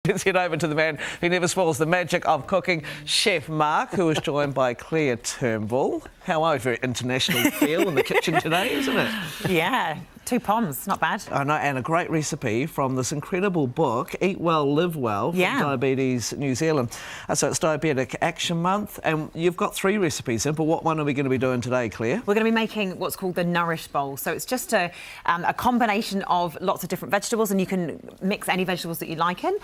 Let's head over to the man who never spoils the magic of cooking, Chef Mark, who is joined by Claire Turnbull. How are we? Very international feel in the kitchen today, isn't it? Yeah, 2 poms, not bad. I know, and a great recipe from this incredible book, Eat Well, Live Well, from Diabetes New Zealand. So it's Diabetic Action Month, and you've got 3 recipes in, but what one are we going to be doing today, Claire? We're going to be making what's called the Nourish bowl. So it's just a combination of lots of different vegetables, and you can mix any vegetables that you like in,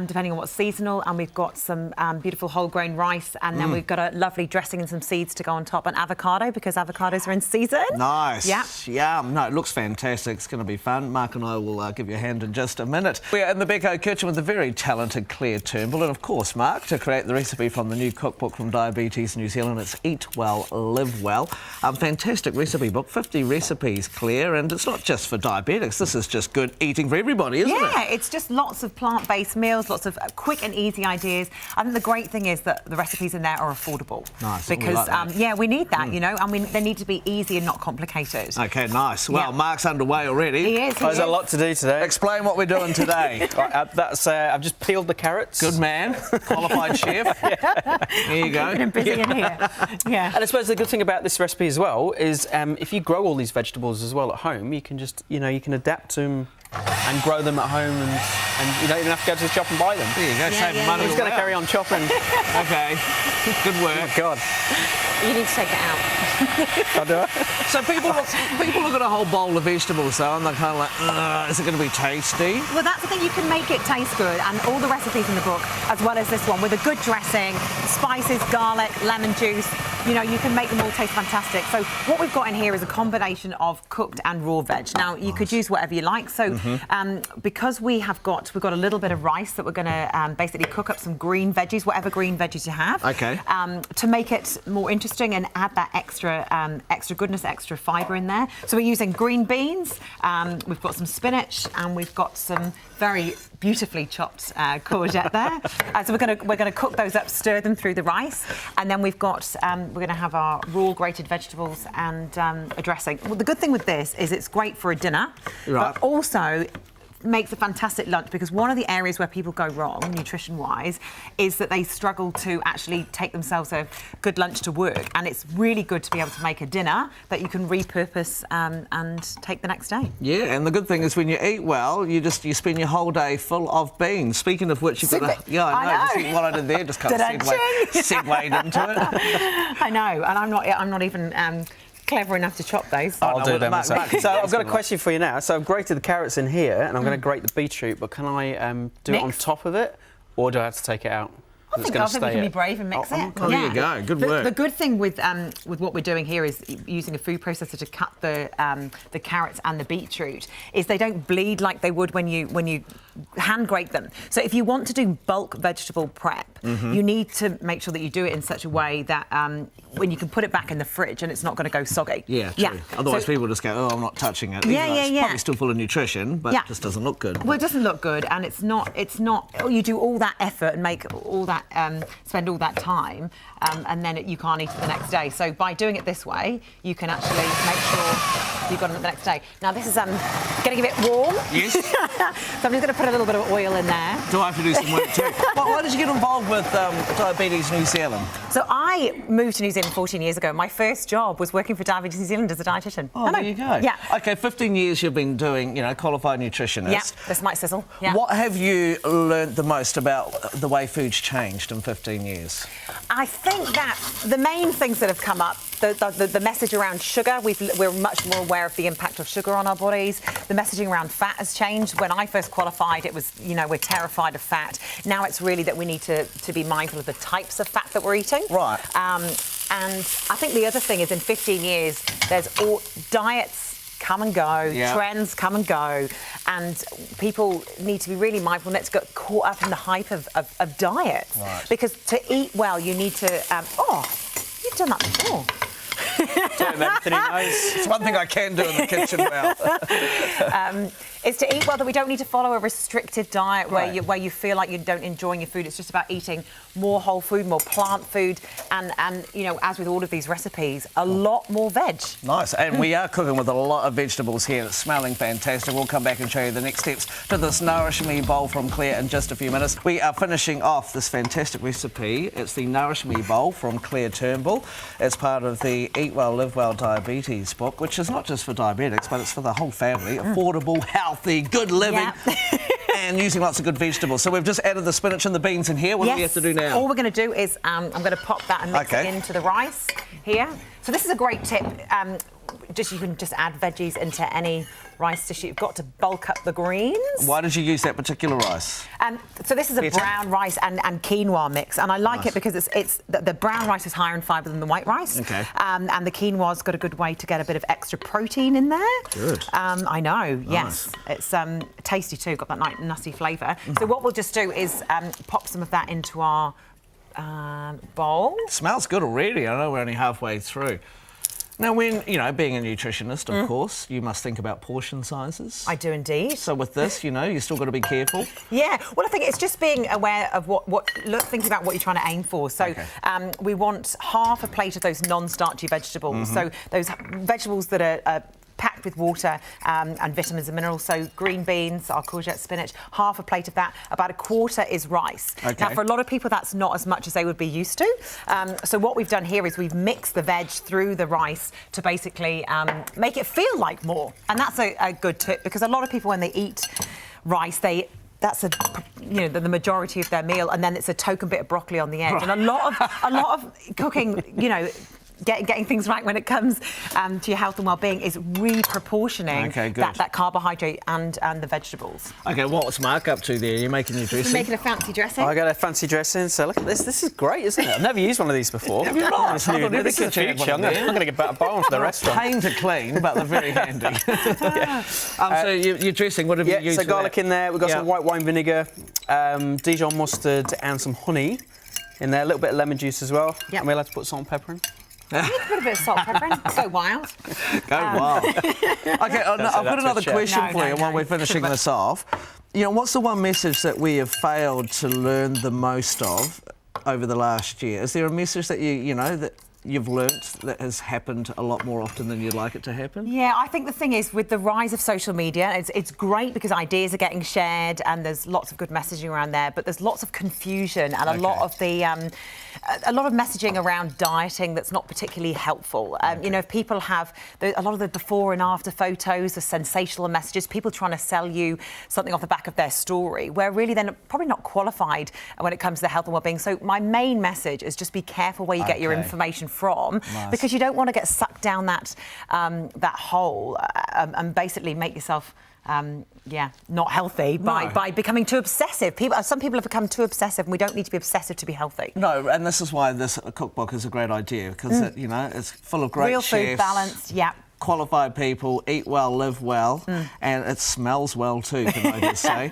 depending on what's seasonal. And we've got some beautiful whole grain rice, and then we've got a lovely dressing and some seeds to go on top, and avocado, because avocados are in season. Nice. Yeah. Yeah. No, it looks fantastic. It's going to be fun. Mark and I will give you a hand in just a minute. We're in the Becco kitchen with the very talented Claire Turnbull, and of course, Mark, to create the recipe from the new cookbook from Diabetes New Zealand. It's Eat Well, Live Well. Fantastic recipe book, 50 recipes, Claire, and it's not just for diabetics. This is just good eating for everybody, isn't it? Yeah, it's just lots of plant-based meals, lots of quick and easy ideas. I think the great thing is that the recipes in there are affordable. Nice. Because, yeah, we need that, you know. I mean, they need to be easy and not complicated. OK, nice. Well, Mark's underway already. He is. There's a lot to do today. Explain what we're doing today. Right, I've just peeled the carrots. Good man. Qualified chef. Here you go. Been busy in here. Yeah. And I suppose the good thing about this recipe as well is if you grow all these vegetables as well at home, you can just, you can adapt them and grow them at home, and you don't even have to go to the shop and buy them. There you go, save money. I'm just going to carry on chopping. OK, good work. Oh, God. You need to take it out. I'll do it. So people look at a whole bowl of vegetables, though, and they're kind of like, is it going to be tasty? Well, that's the thing. You can make it taste good, and all the recipes in the book, as well as this one, with a good dressing, spices, garlic, lemon juice, you can make them all taste fantastic. So what we've got in here is a combination of cooked and raw veg. Now, you could use whatever you like. So because we've got a little bit of rice that we're going to basically cook up some green veggies, whatever green veggies you have, to make it more interesting and add that extra goodness, extra fibre in there. So we're using green beans, we've got some spinach, and we've got some very beautifully chopped courgette there. So we're going to cook those up, stir them through the rice, and then we're going to have our raw grated vegetables and a dressing. Well, the good thing with this is it's great for a dinner, but also makes a fantastic lunch, because one of the areas where people go wrong nutrition-wise is that they struggle to actually take themselves a good lunch to work, and it's really good to be able to make a dinner that you can repurpose and take the next day. Yeah, and the good thing is when you eat well, you spend your whole day full of beans. Speaking of which, you've got a... Yeah, I know. See what I did there, just kind of segued into it. I know, and I'm not even... clever enough to chop those. I'll do them myself. So I've got a question for you now. So I've grated the carrots in here, and I'm going to grate the beetroot, but can I do it on top of it, or do I have to take it out? I think we can be brave and mix it. Oh, there you go. Good work. The good thing with what we're doing here is using a food processor to cut the carrots and the beetroot is they don't bleed like they would when you hand grate them. So if you want to do bulk vegetable prep, you need to make sure that you do it in such a way that when you can put it back in the fridge and it's not going to go soggy. Yeah, true. Otherwise people just go, oh, I'm not touching it. It's probably still full of nutrition, but it just doesn't look good. Well, it doesn't look good, and it's not. You do all that effort and make all that, spend all that time, and then you can't eat it the next day. So by doing it this way, you can actually make sure you've got it the next day. Now this is getting a bit warm. Yes. So I'm just going to put a little bit of oil in there. Do I have to do some work too? Why did you get involved with Diabetes New Zealand? So I moved to New Zealand 14 years ago. My first job was working for Diabetes New Zealand as a dietitian. Oh, there you go. Yeah. OK, 15 years you've been doing, qualified nutritionist. Yeah, this might sizzle. Yeah. What have you learnt the most about the way food's changed in 15 years? I think that the main things that have come up, the message around sugar, we're much more aware of the impact of sugar on our bodies. The messaging around fat has changed. When I first qualified, it was, we're terrified of fat. Now it's really that we need to be mindful of the types of fat that we're eating. Right. And I think the other thing is in 15 years, diets come and go, trends come and go, and people need to be really mindful not to get caught up in the hype of diets. Right. Because to eat well, you need to... you've done that before. Doing everything he knows. It's one thing I can do in the kitchen well. is to eat well, that we don't need to follow a restricted diet Right. where you feel like you don't enjoy your food. It's just about eating more whole food, more plant food, and you know, as with all of these recipes, a lot more veg. Nice, and we are cooking with a lot of vegetables here. It's smelling fantastic. We'll come back and show you the next steps to this Nourish Me bowl from Claire in just a few minutes. We are finishing off this fantastic recipe. It's the Nourish Me bowl from Claire Turnbull. It's part of the Eat Well, Live Well Diabetes book, which is not just for diabetics, but it's for the whole family. Affordable, healthy, good living. Yeah. And using lots of good vegetables. So we've just added the spinach and the beans in here. What do we have to do now? All we're going to do is I'm going to pop that and mix it into the rice here. So this is a great tip. You can just add veggies into any rice dish. You've got to bulk up the greens. Why did you use that particular rice? So this is a brown rice and quinoa mix, and I like it because the brown rice is higher in fibre than the white rice. Okay. And the quinoa's got a good way to get a bit of extra protein in there. Good. I know. Nice. Yes. It's tasty too. Got that nice nutty flavour. So what we'll just do is pop some of that into our bowl. Smells good already. I know we're only halfway through. Now, when, you know, being a nutritionist, of course, you must think about portion sizes. I do indeed. So with this, you know, you still got to be careful. Yeah, well, I think it's just being aware of thinking about what you're trying to aim for. So we want half a plate of those non-starchy vegetables. So those vegetables that are packed with water and vitamins and minerals. So green beans, our courgette, spinach, half a plate of that. About a quarter is rice. Okay. Now, for a lot of people, that's not as much as they would be used to. So what we've done here is we've mixed the veg through the rice to basically make it feel like more. And that's a good tip, because a lot of people, when they eat rice, that's the majority of their meal, and then it's a token bit of broccoli on the edge. And a lot of cooking, you know, getting things right when it comes to your health and well-being is reproportioning that carbohydrate and the vegetables. Okay, what's Mark up to there? You're making your dressing? Making a fancy dressing. I got a fancy dressing, so look at this. This is great, isn't it? I've never used one of these before. Have you not? This is the future. I'm going to get a bowl for the restaurant. Pain to clean, but they're very handy. So you're dressing, what have you used? So garlic in there. We've got some white wine vinegar, Dijon mustard and some honey in there. A little bit of lemon juice as well. Yep. Am I allowed to put salt and pepper in? You can put a bit of salt, pepper in. Go wild. Go wild. Okay, I've got another question for you while we're finishing this off. You know, what's the one message that we have failed to learn the most of over the last year? Is there a message that that you've learnt that has happened a lot more often than you'd like it to happen? Yeah, I think the thing is, with the rise of social media, it's great because ideas are getting shared and there's lots of good messaging around there, but there's lots of confusion and a lot of messaging around dieting that's not particularly helpful. You know, if people have a lot of the before and after photos, the sensational messages, people trying to sell you something off the back of their story, where really they're probably not qualified when it comes to their health and well-being. So my main message is just be careful where you get your information from, because you don't want to get sucked down that hole and basically make yourself not healthy by becoming too obsessive. Some people have become too obsessive, and we don't need to be obsessive to be healthy. No, and this is why this cookbook is a great idea, because it's full of great real chefs, food, balanced, qualified people, eat well, live well, and it smells well too, can I just say.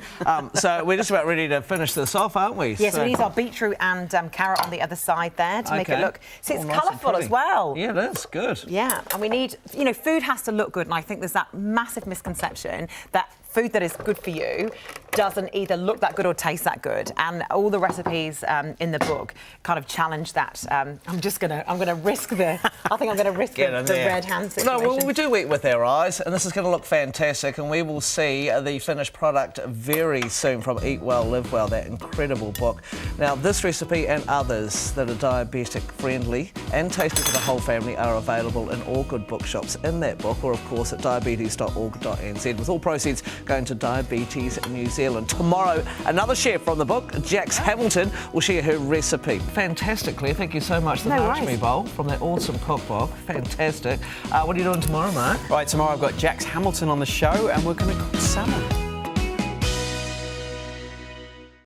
So we're just about ready to finish this off, aren't we? Yes, so we need our beetroot and carrot on the other side there to make it look... See, it's nice colourful as well. Yeah, it is. Good. Yeah, and we need... You know, food has to look good, and I think there's that massive misconception that food that is good for you doesn't either look that good or taste that good, and all the recipes in the book kind of challenge that. I'm going to risk the red hand situation. No, well, we do eat with our eyes, and this is going to look fantastic, and we will see the finished product very soon from Eat Well, Live Well, that incredible book. Now, this recipe and others that are diabetic friendly and tasty for the whole family are available in all good bookshops in that book, or of course at diabetes.org.nz, with all proceeds going to Diabetes New Zealand. Tomorrow, another chef from the book, Jax Hamilton, will share her recipe. Fantastic, Claire. Thank you so much. The Nourish Me bowl from that awesome cookbook. Fantastic. What are you doing tomorrow, Mark? Right, tomorrow I've got Jax Hamilton on the show, and we're going to cook salmon.